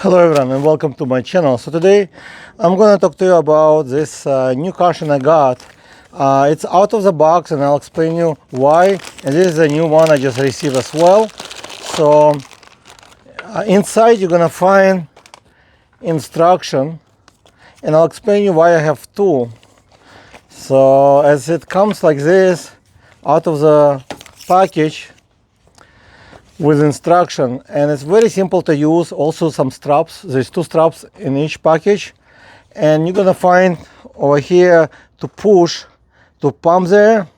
Hello everyone and welcome to my channel. So today I'm going to talk to you about this new cushion I got. It's out of the box and I'll explain you why. And this is a new one I just received as well. So inside you're going to find instruction and I'll explain you why I have two. So as it comes like this out of the package with instruction, and it's very simple to use. Also some straps, there's two straps in each package, and you're gonna find over here to push to pump there,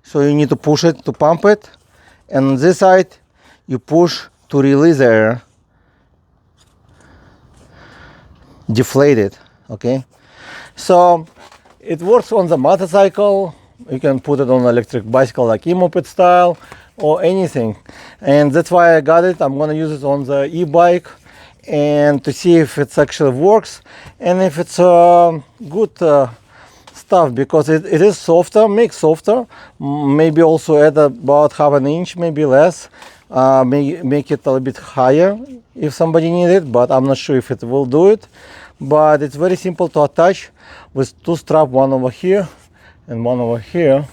so you need to push it to pump it, and on this side you push to release air, deflate it. Okay, so it works on the motorcycle. You can put it on an electric bicycle like e-moped style or anything, and that's why I got it. I'm gonna use it on the e-bike and to see if it actually works and if it's good stuff, because it is softer, makes softer, maybe also add about half an inch, maybe less, make it a little bit higher if somebody needs it, but I'm not sure if it will do it. But it's very simple to attach with two straps, one over here and one over here.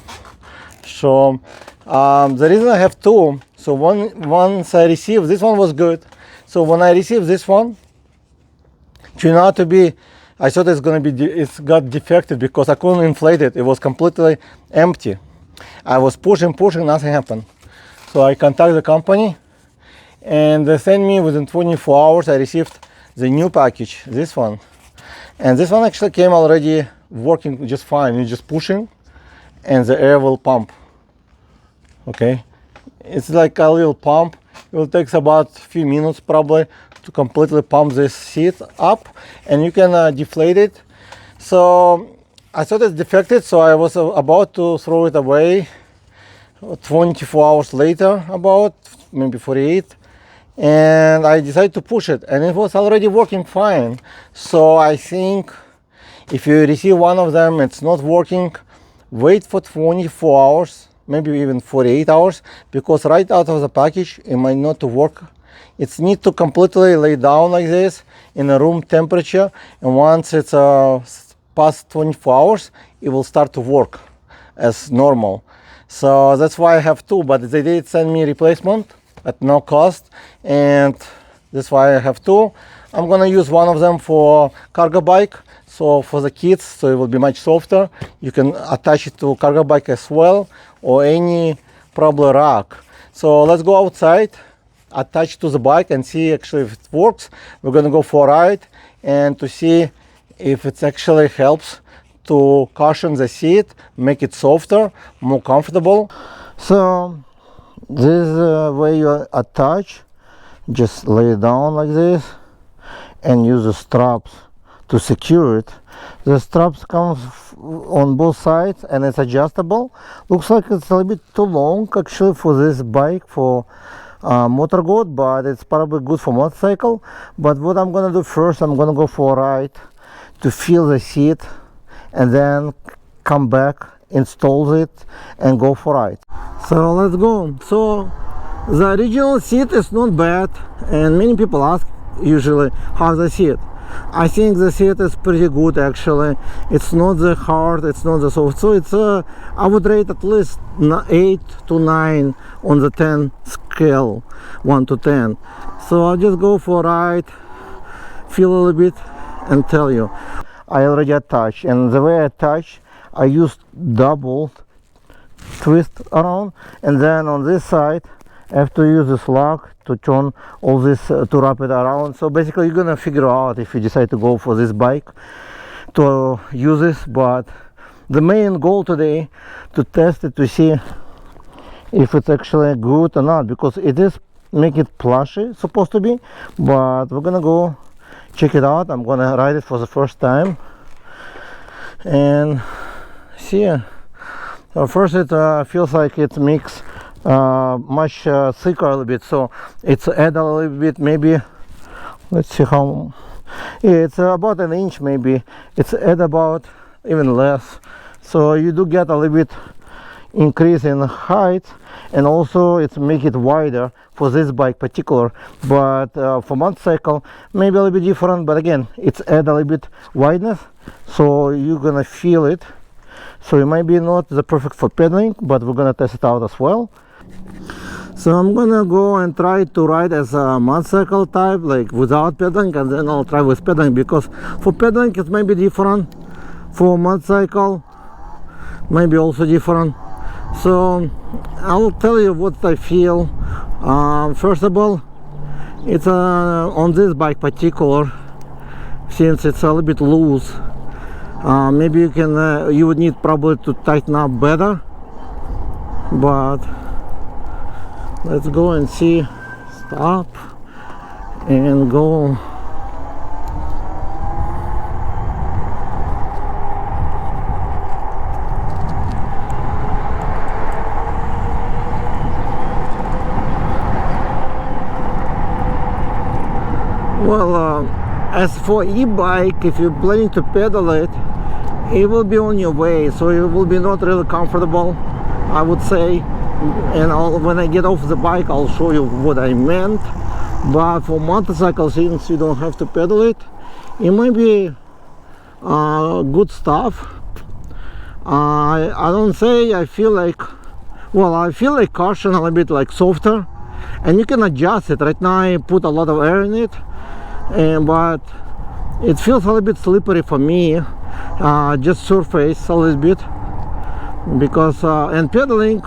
So the reason I have two, so once I received this one was good. So when I received this one, turned out to be, I thought it's gonna be, it's got defective because I couldn't inflate it. It was completely empty. I was pushing, nothing happened. So I contacted the company and they sent me within 24 hours. I received the new package, this one, and this one actually came already working just fine. You're just pushing and the air will pump. Okay, it's like a little pump. It will take about a few minutes probably to completely pump this seat up, and you can deflate it. So I thought it's defective, so I was about to throw it away 24 hours later, about maybe 48, and I decided to push it, and it was already working fine. So I think if you receive one of them, it's not working, wait for 24 hours, maybe even 48 hours, because right out of the package it might not work. It's need to completely lay down like this in a room temperature, and once it's past 24 hours it will start to work as normal. So that's why I have two, but they did send me replacement at no cost, and that's why I have two. I'm gonna use one of them for cargo bike, so for the kids, so it will be much softer. You can attach it to cargo bike as well, or any probably rack. So let's go outside, attach to the bike and see actually if it works. We're gonna go for a ride and to see if it actually helps to cushion the seat, make it softer, more comfortable. So this is the way you attach. Just lay it down like this and use the straps to secure it. The straps come on both sides and it's adjustable. Looks like it's a little bit too long actually for this bike, for motor goat, but it's probably good for motorcycle. But what I'm gonna do first, I'm gonna go for a ride to feel the seat and then come back, install it and go for a ride. So let's go. So the original seat is not bad, and many people ask usually how the seat. I think the seat is pretty good actually. It's not the hard, it's not the soft, so it's I would rate at least 8 to 9 on the 10 scale, 1 to 10. So I'll just go for a ride, feel a little bit and tell you. I already attached, and the way I attach, I used double twist around, and then on this side I have to use this lock to turn all this to wrap it around. So basically you're gonna figure out if you decide to go for this bike to use this, but the main goal today to test it to see if it's actually good or not, because it is make it plushy supposed to be, but we're gonna go check it out. I'm gonna ride it for the first time and see. So first it feels like it makes much thicker a little bit, so it's add a little bit, maybe, let's see how, yeah, it's about an inch maybe, it's add about even less, so you do get a little bit, increase in height, and also it's make it wider for this bike particular. But for motorcycle maybe a little bit different, but again it's add a little bit wideness, so you're gonna feel it. So it might be not the perfect for pedaling, but we're gonna test it out as well. So I'm gonna go and try to ride as a motorcycle type, like without pedaling, and then I'll try with pedaling, because for pedaling it may be different, for motorcycle maybe also different. So I'll tell you what I feel. First of all, it's on this bike particular, since it's a little bit loose, maybe you would need probably to tighten up better, but let's go and see. Stop and go. Well, as for e-bike, if you're planning to pedal it, it will be on your way, so it will be not really comfortable, I would say. And when I get off the bike, I'll show you what I meant. But for motorcycle, since you don't have to pedal it, it might be good stuff. I don't say I feel like, well, I feel like caution a little bit like softer, and you can adjust it. Right now I put a lot of air in it, but it feels a little bit slippery for me. Just surface a little bit, because and pedaling,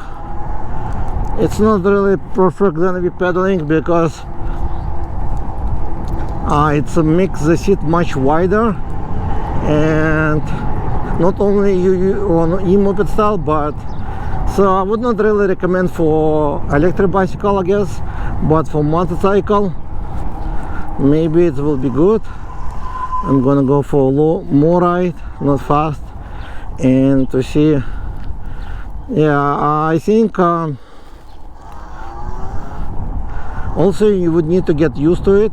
it's not really perfect gonna be pedaling, because it's makes the seat much wider, and not only you on e-moped style, but so I would not really recommend for electric bicycle, I guess, but for motorcycle maybe it will be good. I'm gonna go for a more ride, not fast, and to see. Yeah, I think also you would need to get used to it.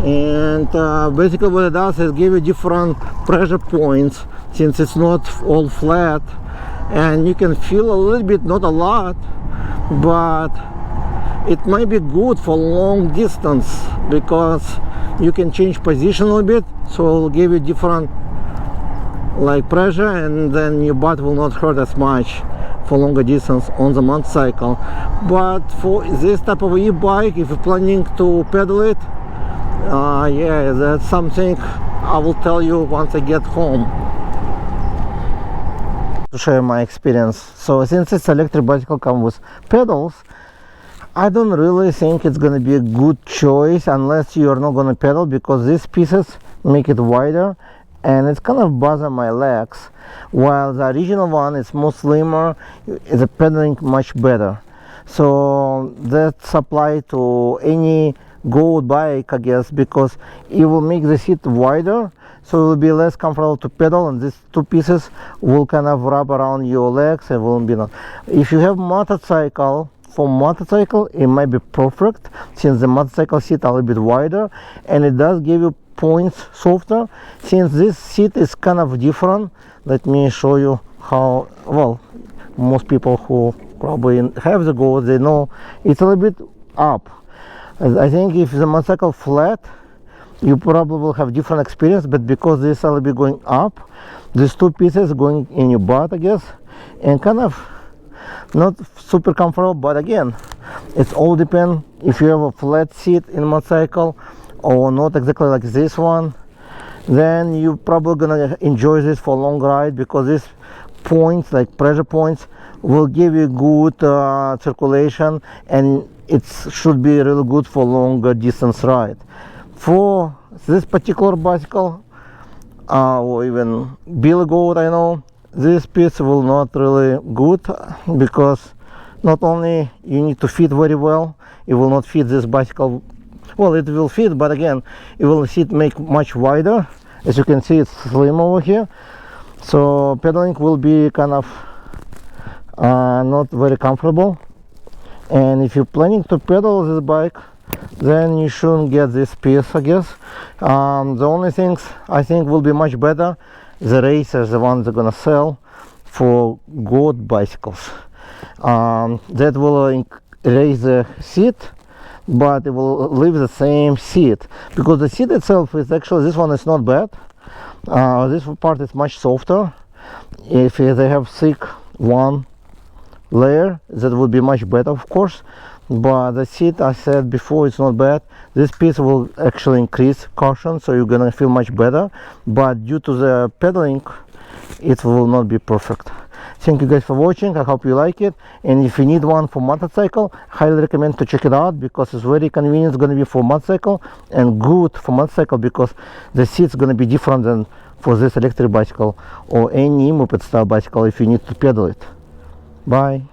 And basically what it does is give you different pressure points, since it's not all flat, and you can feel a little bit, not a lot, but it might be good for long distance, because you can change position a little bit, so it'll give you different like pressure, and then your butt will not hurt as much for longer distance on the motorcycle. But for this type of e-bike, if you're planning to pedal it, yeah, that's something I will tell you once I get home. To share my experience. So since it's electric bicycle comes with pedals, I don't really think it's gonna be a good choice unless you're not gonna pedal, because these pieces make it wider and it's kind of bother my legs, while the original one is more slimmer, it's pedaling much better. So that's applied to any gold bike, I guess, because it will make the seat wider, so it will be less comfortable to pedal, and these two pieces will kind of wrap around your legs and won't be. If you have motorcycle, for motorcycle it might be perfect, since the motorcycle seat a little bit wider, and it does give you points softer. Since this seat is kind of different, let me show you how. Well, most people who probably have the gold, they know it's a little bit up. I think if the motorcycle flat, you probably will have different experience, but because this will be going up, these two pieces going in your butt, I guess, and kind of not super comfortable. But again, it's all depend if you have a flat seat in motorcycle or not exactly like this one, then you probably gonna enjoy this for a long ride, because these points, like pressure points, will give you good circulation, and it should be really good for longer distance ride. For this particular bicycle, or even Billy Goat, I know this piece will not really good, because not only you need to fit very well, it will not fit this bicycle. Well, it will fit, but again, it will seat make much wider. As you can see, it's slim over here, so pedaling will be kind of not very comfortable. And if you're planning to pedal this bike, then you shouldn't get this piece, I guess. The only things I think will be much better, the racers, the ones they're gonna sell for goat bicycles. That will raise the seat, but it will leave the same seat, because the seat itself is actually, this one is not bad. This part is much softer. If they have thick one layer, that would be much better, of course. But the seat, I said before, it's not bad. This piece will actually increase cushion, so you're gonna feel much better. But due to the pedaling, it will not be perfect. Thank you guys for watching. I hope you like it. And if you need one for motorcycle, highly recommend to check it out, because it's very convenient. It's gonna be for motorcycle and good for motorcycle, because the seat's gonna be different than for this electric bicycle or any moped style bicycle if you need to pedal it. Bye.